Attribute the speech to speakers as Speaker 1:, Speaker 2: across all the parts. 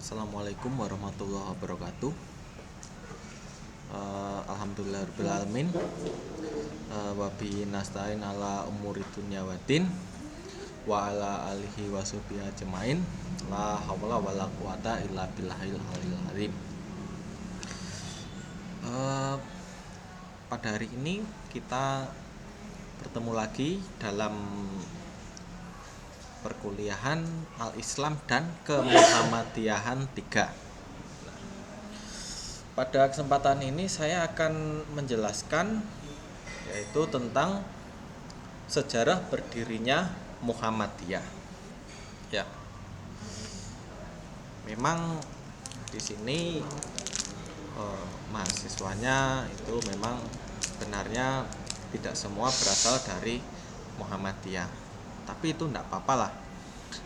Speaker 1: Assalamualaikum warahmatullahi wabarakatuh. Alhamdulillahirabbil alamin. Wabihi nasta'in ala umuri dunya waddin wa ala alihi washabihi ajmain. La haula wala quwata illa billahil aliyil azim. Pada hari ini kita bertemu lagi dalam perkuliahan Al-Islam dan Kemuhammadiyahan 3. Pada kesempatan ini saya akan menjelaskan yaitu tentang sejarah berdirinya Muhammadiyah. Ya. Memang di sini mahasiswanya itu memang sebenarnya tidak semua berasal dari Muhammadiyah. Tapi itu tidak apa-apa lah.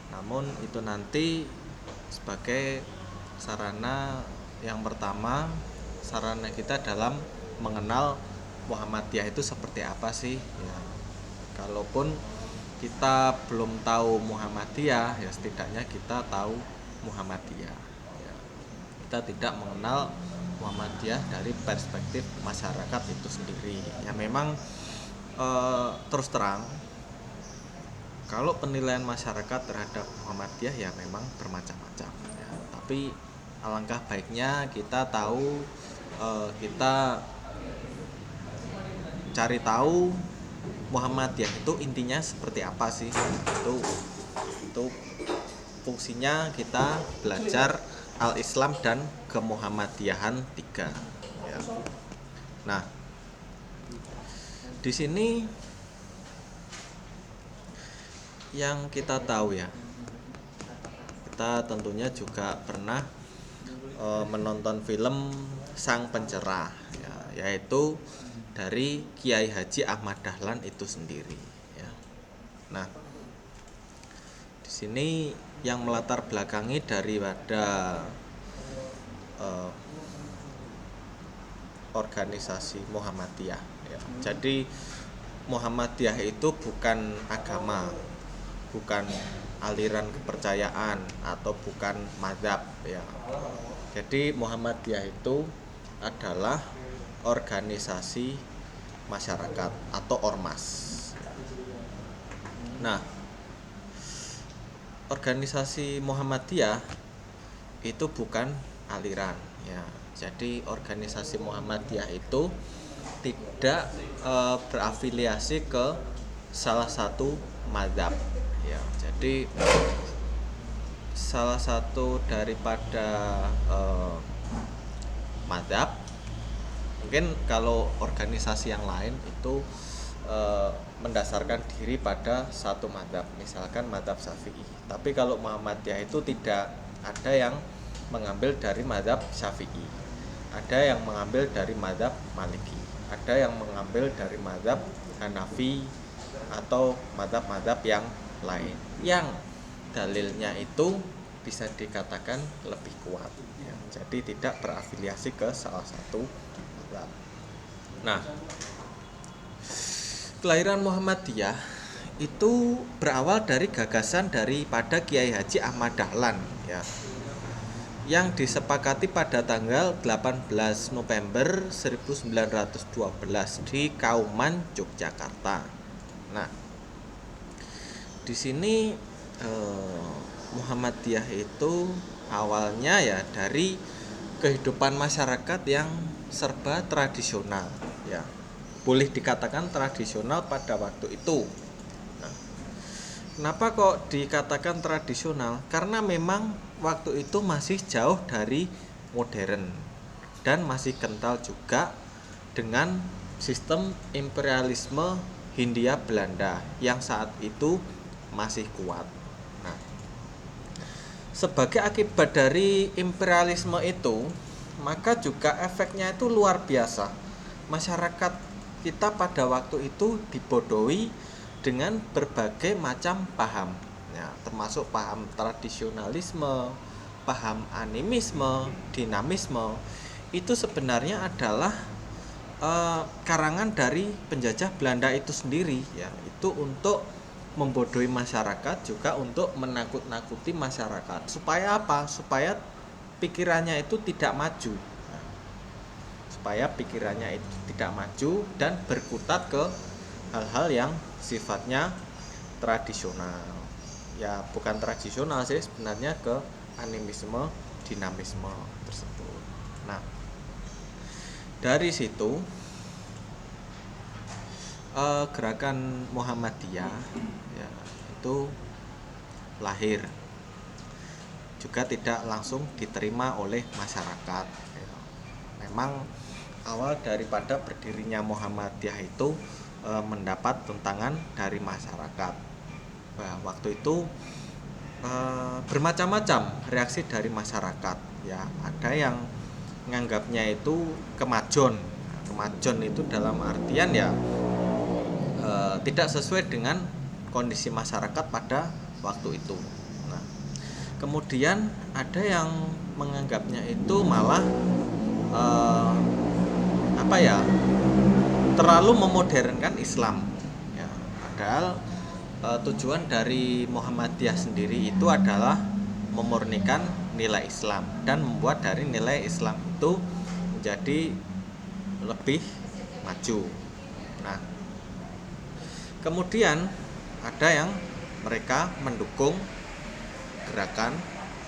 Speaker 1: Namun itu nanti sebagai sarana yang pertama, sarana kita dalam mengenal Muhammadiyah itu seperti apa sih ya. Kalaupun kita belum tahu Muhammadiyah, ya setidaknya kita tahu Muhammadiyah ya. Kita tidak mengenal Muhammadiyah dari perspektif masyarakat itu sendiri. Ya memang terus terang, kalau penilaian masyarakat terhadap Muhammadiyah ya memang bermacam-macam ya. Tapi alangkah baiknya kita tahu, kita cari tahu Muhammadiyah itu intinya seperti apa sih. Itu fungsinya kita belajar Al-Islam dan Kemuhammadiyahan 3 ya. Nah, di sini yang kita tahu ya, kita tentunya juga pernah menonton film Sang Pencerah ya, yaitu dari Kiai Haji Ahmad Dahlan itu sendiri ya. Nah, di sini yang melatar belakangi daripada organisasi Muhammadiyah ya. Jadi Muhammadiyah itu bukan agama, bukan aliran kepercayaan atau bukan mazhab ya. Jadi Muhammadiyah itu adalah organisasi masyarakat atau ormas. Nah, organisasi Muhammadiyah itu bukan aliran ya. Jadi organisasi Muhammadiyah itu tidak berafiliasi ke salah satu mazhab ya. Jadi salah satu daripada mazhab, mungkin kalau organisasi yang lain itu mendasarkan diri pada satu mazhab, misalkan mazhab Syafi'i. Tapi kalau Muhammadiyah itu tidak ada yang mengambil dari mazhab Syafi'i, ada yang mengambil dari mazhab Maliki, ada yang mengambil dari mazhab Hanafi atau mazhab-mazhab yang lain yang dalilnya itu bisa dikatakan lebih kuat ya. Jadi tidak berafiliasi ke salah satu mazhab. Nah, kelahiran Muhammadiyah itu berawal dari gagasan daripada Kiai Haji Ahmad Dahlan ya, yang disepakati pada tanggal 18 November 1912 di Kauman, Yogyakarta. Nah, di sini Muhammadiyah itu awalnya ya dari kehidupan masyarakat yang serba tradisional ya. Boleh dikatakan tradisional pada waktu itu. Nah, kenapa kok dikatakan tradisional? Karena memang waktu itu masih jauh dari modern dan masih kental juga dengan sistem imperialisme Hindia Belanda yang saat itu masih kuat. Nah, sebagai akibat dari imperialisme itu, maka juga efeknya itu luar biasa. Masyarakat kita pada waktu itu dibodohi dengan berbagai macam paham ya, termasuk paham tradisionalisme, paham animisme, dinamisme. Itu sebenarnya adalah karangan dari penjajah Belanda itu sendiri ya. Itu untuk membodohi masyarakat, juga untuk menakut-nakuti masyarakat. Supaya apa? Supaya pikirannya itu tidak maju. Supaya pikirannya itu tidak maju dan berkutat ke hal-hal yang sifatnya tradisional. Ya bukan tradisional sih sebenarnya, ke animisme, dinamisme tersebut. Nah, dari situ gerakan Muhammadiyah ya, itu lahir, juga tidak langsung diterima oleh masyarakat. Memang awal daripada berdirinya Muhammadiyah itu mendapat tentangan dari masyarakat. Nah, waktu itu bermacam-macam reaksi dari masyarakat. Ya, ada yang menganggapnya itu kemajon. Kemajon itu dalam artian ya tidak sesuai dengan kondisi masyarakat pada waktu itu. Nah, kemudian ada yang menganggapnya itu malah terlalu memodernkan Islam. Ya, padahal tujuan dari Muhammadiyah sendiri itu adalah memurnikan nilai Islam dan membuat dari nilai Islam itu menjadi lebih maju. Nah, kemudian ada yang mereka mendukung gerakan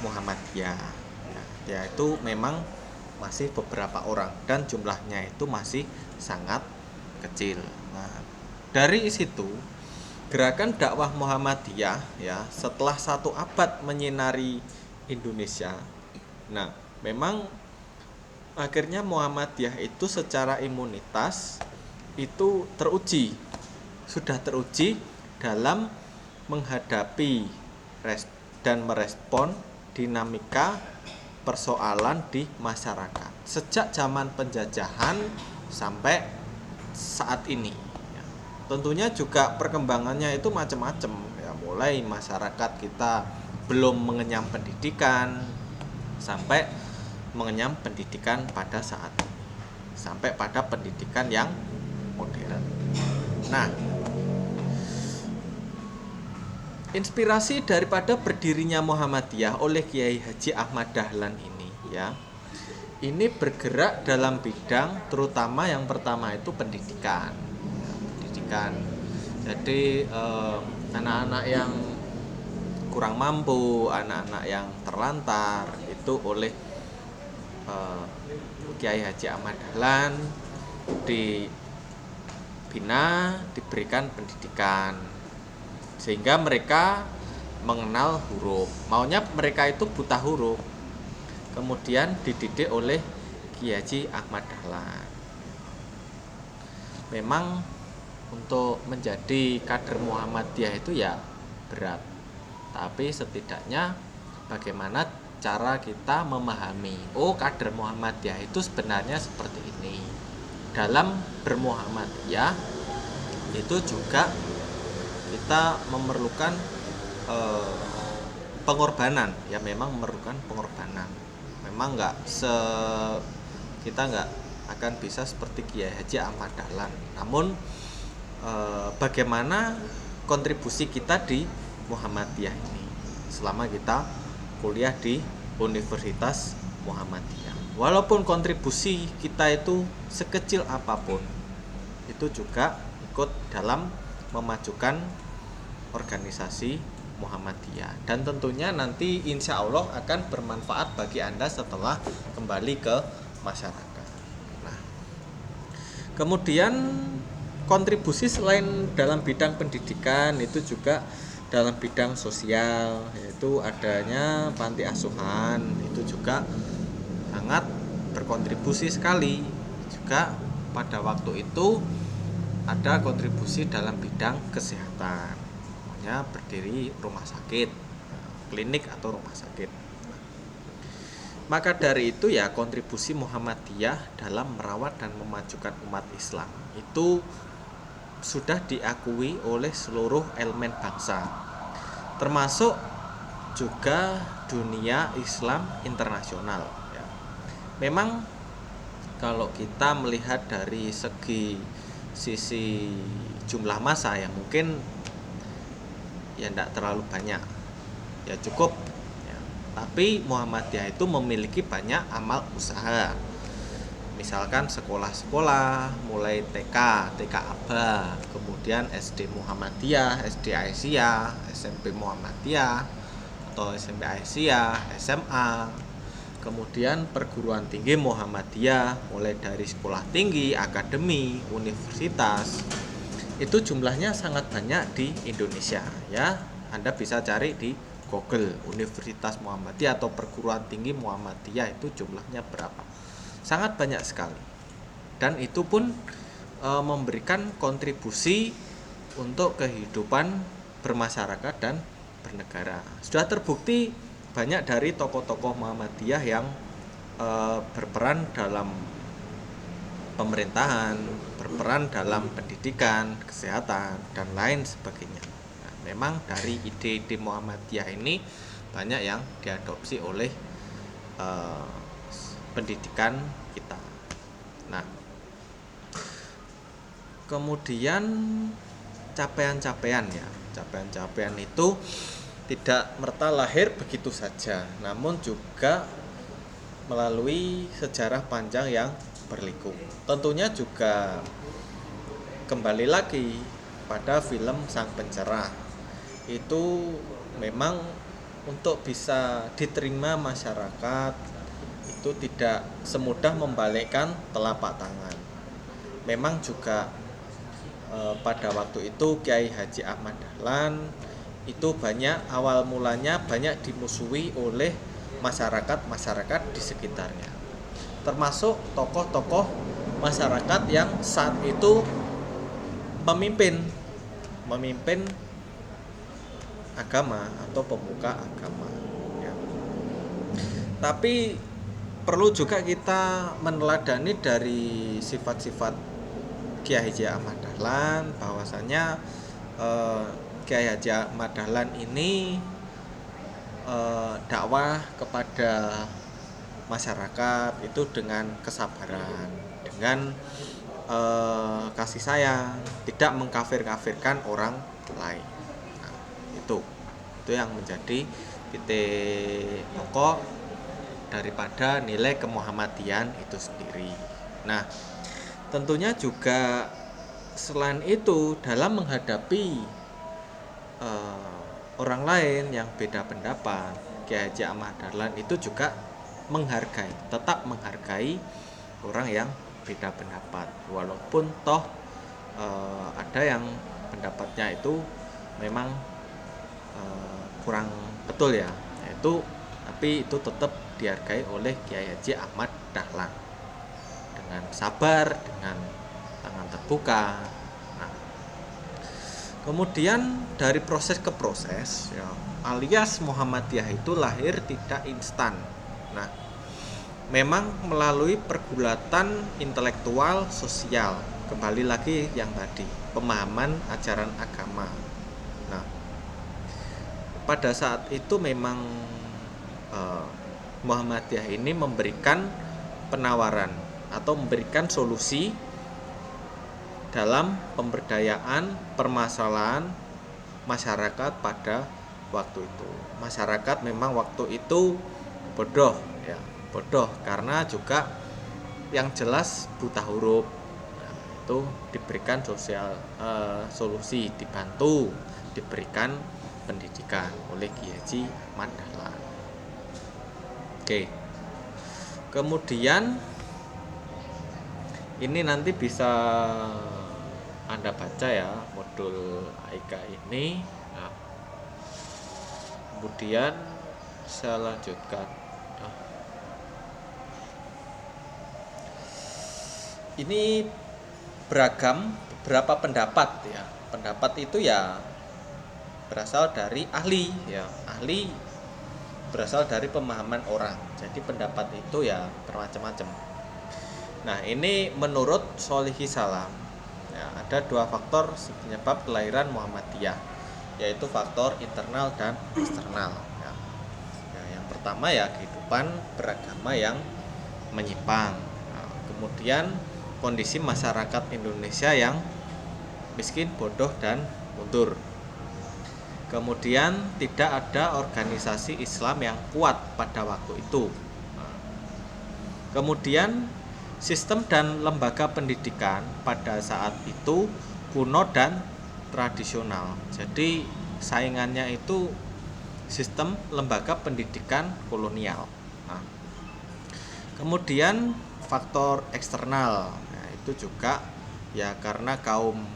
Speaker 1: Muhammadiyah, yaitu memang masih beberapa orang dan jumlahnya itu masih sangat kecil. Nah, dari situ gerakan dakwah Muhammadiyah ya setelah 1 abad menyinari Indonesia. Nah, memang akhirnya Muhammadiyah itu secara imunitas itu sudah teruji dalam menghadapi dan merespon dinamika persoalan di masyarakat sejak zaman penjajahan sampai saat ini. Ya, tentunya juga perkembangannya itu macam-macam. Ya, mulai masyarakat kita belum mengenyam pendidikan sampai mengenyam pendidikan pada saat ini, sampai pada pendidikan yang modern. Nah, inspirasi daripada berdirinya Muhammadiyah oleh Kiai Haji Ahmad Dahlan ini ya, ini bergerak dalam bidang terutama yang pertama itu pendidikan. Jadi anak-anak yang kurang mampu, anak-anak yang terlantar itu oleh Kiai Haji Ahmad Dahlan diberikan pendidikan sehingga mereka mengenal huruf. Maunya mereka itu buta huruf, kemudian dididik oleh Kiai Haji Ahmad Dahlan. Memang untuk menjadi kader Muhammadiyah itu ya berat, tapi setidaknya bagaimana cara kita memahami, oh kader Muhammadiyah itu sebenarnya seperti ini. Dalam bermuhammadiyah itu juga kita memerlukan pengorbanan, ya memang memerlukan pengorbanan. Memang kita nggak akan bisa seperti Kiai Haji Ahmad Dahlan. Namun bagaimana kontribusi kita di Muhammadiyah ini selama kita kuliah di Universitas Muhammadiyah. Walaupun kontribusi kita itu sekecil apapun, itu juga ikut dalam memajukan organisasi Muhammadiyah, dan tentunya nanti insya Allah akan bermanfaat bagi Anda setelah kembali ke masyarakat. Nah, kemudian kontribusi selain dalam bidang pendidikan itu juga dalam bidang sosial, yaitu adanya panti asuhan, itu juga sangat berkontribusi sekali. Juga pada waktu itu ada kontribusi dalam bidang kesehatan, namanya berdiri rumah sakit, klinik atau rumah sakit. Maka dari itu ya kontribusi Muhammadiyah dalam merawat dan memajukan umat Islam itu sudah diakui oleh seluruh elemen bangsa, termasuk juga dunia Islam internasional ya. Memang kalau kita melihat dari sisi jumlah massa ya mungkin ya tidak terlalu banyak, ya cukup ya, Tapi Muhammadiyah itu memiliki banyak amal usaha. Misalkan sekolah-sekolah mulai TK Aba, kemudian SD Muhammadiyah, SD Aisyah, SMP Muhammadiyah atau SMP Aisyah, SMA. Kemudian perguruan tinggi Muhammadiyah mulai dari sekolah tinggi, akademi, universitas. Itu jumlahnya sangat banyak di Indonesia ya. Anda bisa cari di Google Universitas Muhammadiyah atau perguruan tinggi Muhammadiyah itu jumlahnya berapa. Sangat banyak sekali. Dan itu pun memberikan kontribusi untuk kehidupan bermasyarakat dan bernegara. Sudah terbukti banyak dari tokoh-tokoh Muhammadiyah yang berperan dalam pemerintahan, berperan dalam pendidikan, kesehatan, dan lain sebagainya. Nah, memang dari ide-ide Muhammadiyah ini banyak yang diadopsi oleh pendidikan kita. Nah, kemudian capaian-capaian ya. Capaian-capaian itu tidak merta lahir begitu saja, namun juga melalui sejarah panjang yang berliku. Tentunya juga kembali lagi pada film Sang Pencerah. Itu memang untuk bisa diterima masyarakat itu tidak semudah membalikkan telapak tangan. Memang juga pada waktu itu Kiai Haji Ahmad Dahlan itu awal mulanya banyak dimusuhi oleh masyarakat di sekitarnya, termasuk tokoh-tokoh masyarakat yang saat itu memimpin agama atau pemuka agama ya. Tapi perlu juga kita meneladani dari sifat-sifat Kiai Haji Ahmad Dahlan bahwasanya Kiai Haji Ahmad Dahlan ini dakwah kepada masyarakat itu dengan kesabaran, dengan kasih sayang, tidak mengkafir-kafirkan orang lain. Nah, itu yang menjadi titik pokok daripada nilai kemuhammadian itu sendiri. Nah, tentunya juga selain itu dalam menghadapi orang lain yang beda pendapat, Kiai Haji Ahmad Dahlan itu juga tetap menghargai orang yang beda pendapat, walaupun toh ada yang pendapatnya itu memang kurang betul ya, tapi itu tetap dihargai oleh Kiai Haji Ahmad Dahlan dengan sabar, dengan tangan terbuka. Nah, kemudian dari proses ke proses ya, alias Muhammadiyah itu lahir tidak instan. Nah, memang melalui pergulatan intelektual sosial, kembali lagi yang tadi, pemahaman ajaran agama. Nah, pada saat itu memang Muhammadiyah ini memberikan penawaran atau memberikan solusi dalam pemberdayaan permasalahan masyarakat pada waktu itu. Masyarakat memang waktu itu bodoh karena juga yang jelas buta huruf. Nah, itu diberikan solusi, dibantu, diberikan pendidikan oleh Kiai Haji Ahmad Dahlan. Oke. Kemudian ini nanti bisa Anda baca ya modul AIK ini. Nah, kemudian saya lanjutkan. Nah, ini beragam beberapa pendapat ya. Pendapat itu ya berasal dari ahli ya. Ahli berasal dari pemahaman orang. Jadi pendapat itu ya bermacam-macam. Nah, ini menurut Sholihi Salam ya, ada dua faktor penyebab kelahiran Muhammadiyah, yaitu faktor internal dan eksternal ya. Yang pertama ya kehidupan beragama yang menyimpang. Nah, kemudian kondisi masyarakat Indonesia yang miskin, bodoh, dan mundur. Kemudian tidak ada organisasi Islam yang kuat pada waktu itu. Kemudian sistem dan lembaga pendidikan pada saat itu kuno dan tradisional. Jadi saingannya itu sistem lembaga pendidikan kolonial. Nah, kemudian faktor eksternal, nah, itu juga ya karena kaum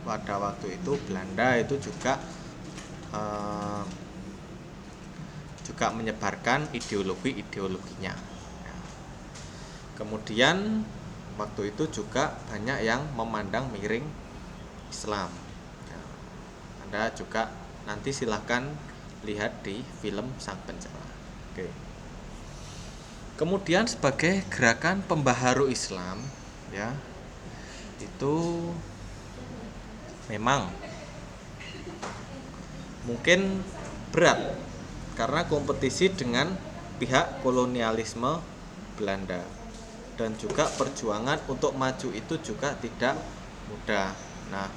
Speaker 1: pada waktu itu Belanda itu juga menyebarkan ideologinya. Kemudian waktu itu juga banyak yang memandang miring Islam. Anda juga nanti silahkan lihat di film Sang Pencela. Oke. Kemudian sebagai gerakan pembaharu Islam, ya, itu memang mungkin berat karena kompetisi dengan pihak kolonialisme Belanda, dan juga perjuangan untuk maju itu juga tidak mudah. Nah,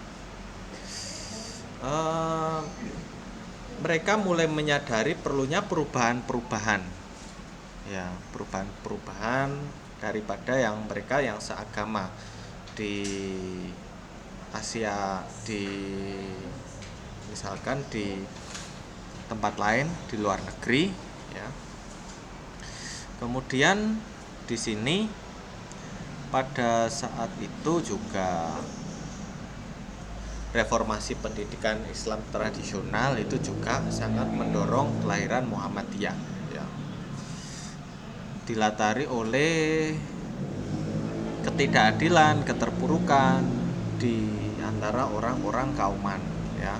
Speaker 1: mereka mulai menyadari perlunya perubahan-perubahan, ya, perubahan-perubahan daripada yang mereka yang seagama di Asia, di misalkan di tempat lain di luar negeri, ya. Kemudian di sini pada saat itu juga reformasi pendidikan Islam tradisional itu juga sangat mendorong kelahiran Muhammadiyah, ya. Dilatari oleh ketidakadilan, keterpurukan di antara orang-orang kauman, ya.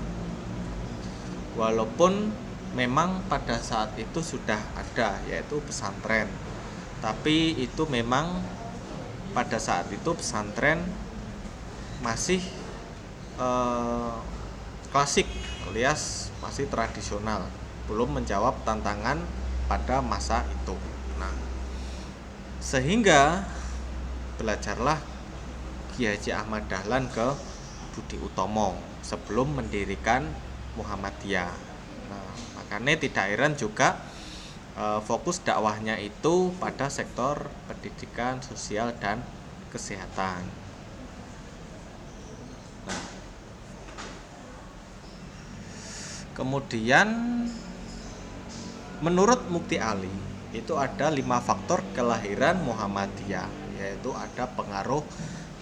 Speaker 1: Walaupun memang pada saat itu sudah ada yaitu pesantren, tapi itu memang pada saat itu pesantren masih klasik alias masih tradisional, belum menjawab tantangan pada masa itu. Nah, sehingga belajarlah Kiai Haji Ahmad Dahlan ke Budi Utomo sebelum mendirikan Muhammadiyah. Nah, makanya tidak heran juga fokus dakwahnya itu pada sektor pendidikan, sosial, dan kesehatan. Nah, kemudian menurut Mukti Ali itu ada 5 faktor kelahiran Muhammadiyah, yaitu ada pengaruh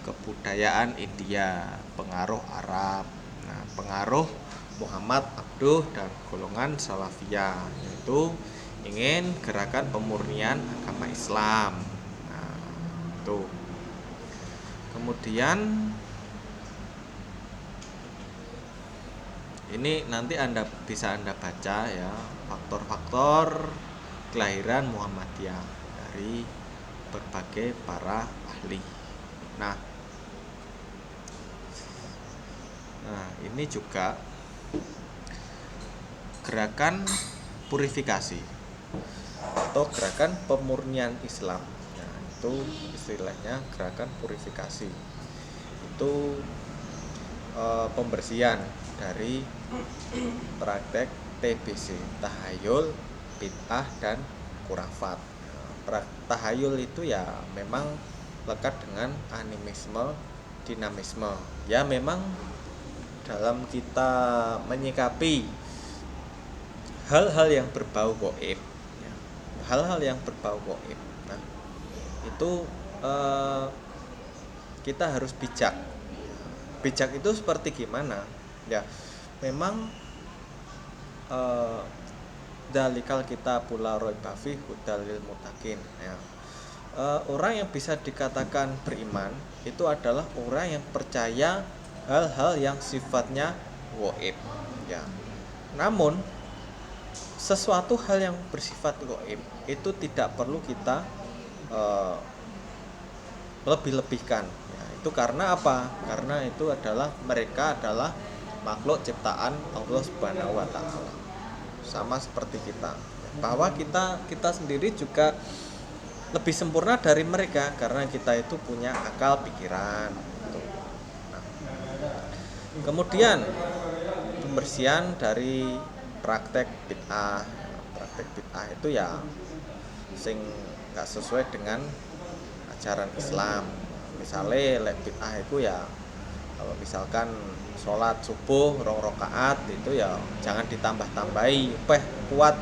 Speaker 1: kebudayaan India, pengaruh Arab, nah, pengaruh Muhammad Abduh dan golongan Salafiyah, yaitu ingin gerakan pemurnian agama Islam. Nah, itu. Kemudian ini nanti bisa Anda baca, ya, faktor-faktor kelahiran Muhammadiyah dari berbagai para ahli. Nah, ini juga gerakan purifikasi atau gerakan pemurnian Islam. Nah, itu istilahnya gerakan purifikasi. Itu pembersihan dari praktek TBC, tahayul, bid'ah, dan khurafat. Tahayul itu ya memang lekat dengan animisme, dinamisme. Ya memang dalam kita menyikapi hal-hal yang berbau gaib, ya, hal-hal yang berbau gaib. Nah, itu kita harus bijak. Bijak itu seperti gimana? Ya, memang dalikal kita pula roy bafi hudalil mutakin, ya. Orang yang bisa dikatakan beriman itu adalah orang yang percaya hal-hal yang sifatnya gaib, ya. Namun sesuatu hal yang bersifat gaib itu tidak perlu kita lebih-lebihkan, ya. Itu karena apa? Karena itu adalah mereka adalah makhluk ciptaan Allah Subhanahu wa taala. Sama seperti kita, bahwa kita sendiri juga lebih sempurna dari mereka karena kita itu punya akal pikiran gitu. Nah, kemudian pembersihan dari praktek bid'ah. Praktek bid'ah itu ya sing gak sesuai dengan ajaran Islam. Misalnya lek bid'ah itu ya kalau misalkan sholat subuh 2 rakaat itu ya jangan ditambah-tambahi kuat.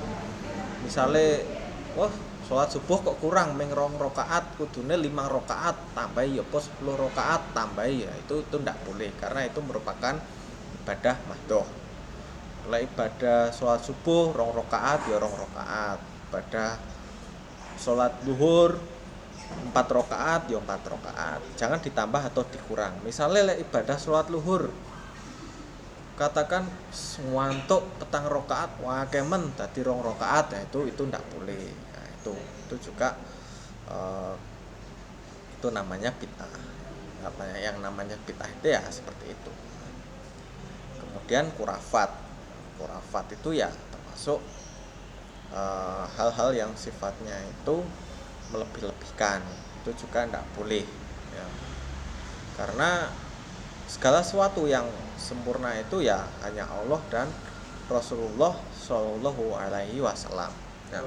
Speaker 1: Misalnya wah sholat subuh kok kurang meng 2 rakaat, kudune 5 rakaat, tambahi ya apa 10 rakaat tambahi, ya itu ndak boleh karena itu merupakan ibadah mahdoh. Kalau ibadah sholat subuh 2 rakaat ya 2 rakaat, ibadah sholat duhur 4 rakaat ya 4 rakaat, jangan ditambah atau dikurang. Misalnya ibadah sholat luhur katakan ngantuk 4 rakaat wakemen dadi 2 rakaat, ya itu ndak boleh. Nah, itu juga itu namanya bid'ah. Yang namanya bid'ah itu ya seperti itu. Kemudian kurafat itu ya termasuk hal-hal yang sifatnya itu melebih-lebihkan, itu juga tidak boleh ya. Karena segala sesuatu yang sempurna itu ya hanya Allah dan Rasulullah Shallallahu Alaihi Wasallam. Nah,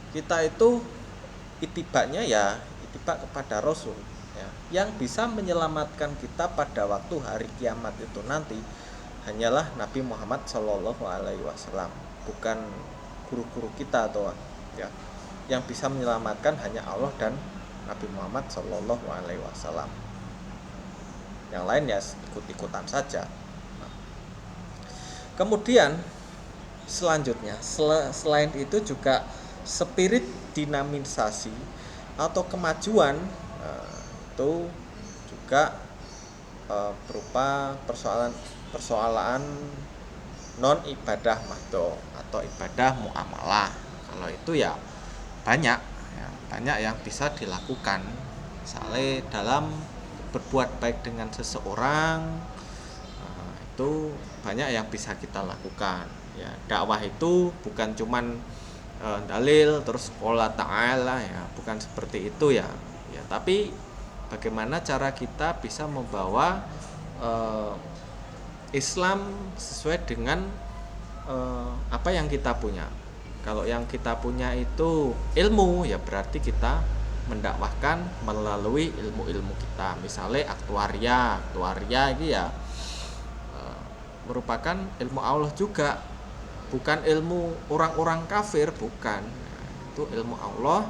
Speaker 1: kita itu itibaknya ya itibak kepada Rasul ya. Yang bisa menyelamatkan kita pada waktu hari kiamat itu nanti hanyalah Nabi Muhammad Shallallahu Alaihi Wasallam, bukan guru-guru kita atau ya. Yang bisa menyelamatkan hanya Allah dan Nabi Muhammad Shallallahu Alaihi Wasallam. Yang lain ya ikut-ikutan saja. Kemudian selanjutnya selain itu juga spirit dinamisasi atau kemajuan itu juga berupa persoalan non ibadah mahdoh atau ibadah muamalah. Kalau itu ya banyak yang bisa dilakukan. Misalnya dalam berbuat baik dengan seseorang, itu banyak yang bisa kita lakukan ya. Dakwah itu bukan cuman dalil terus qala ta'ala ya, bukan seperti itu ya. Tapi bagaimana cara kita bisa membawa Islam sesuai dengan apa yang kita punya. Kalau yang kita punya itu ilmu, ya berarti kita mendakwahkan melalui ilmu-ilmu kita. Misalnya aktuaria ini ya merupakan ilmu Allah juga, bukan ilmu orang-orang kafir, bukan. Itu ilmu Allah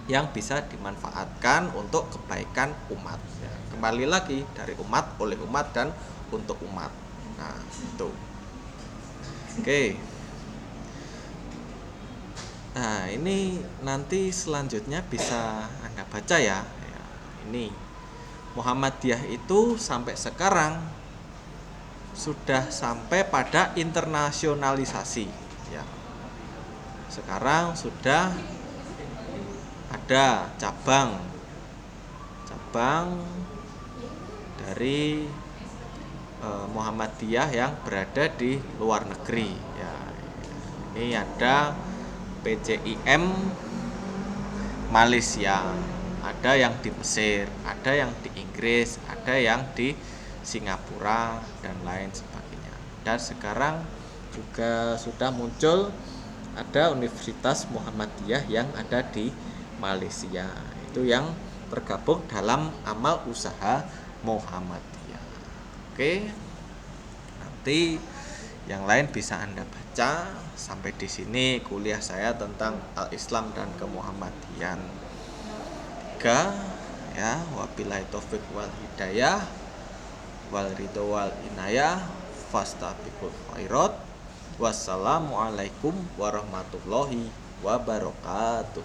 Speaker 1: yang bisa dimanfaatkan untuk kebaikan umat ya. Kembali lagi dari umat, oleh umat, dan untuk umat. Nah itu oke. Nah ini nanti selanjutnya bisa Anda baca ya. Ini Muhammadiyah itu sampai sekarang sudah sampai pada internasionalisasi ya. Sekarang sudah ada cabang dari Muhammadiyah yang berada di luar negeri ya. Ini ada PCIM Malaysia, ada yang di Mesir, ada yang di Inggris, ada yang di Singapura dan lain sebagainya. Dan sekarang juga sudah muncul ada Universitas Muhammadiyah yang ada di Malaysia, itu yang tergabung dalam amal usaha Muhammadiyah. Oke, nanti yang lain bisa Anda baca. Sampai di sini kuliah saya tentang Al-Islam dan Kemuhammadiyan 3 ya. Wabillahi taufik wal hidayah wal ridho wal inayah fastabiqul khairat. Wassalamualaikum warahmatullahi wabarakatuh.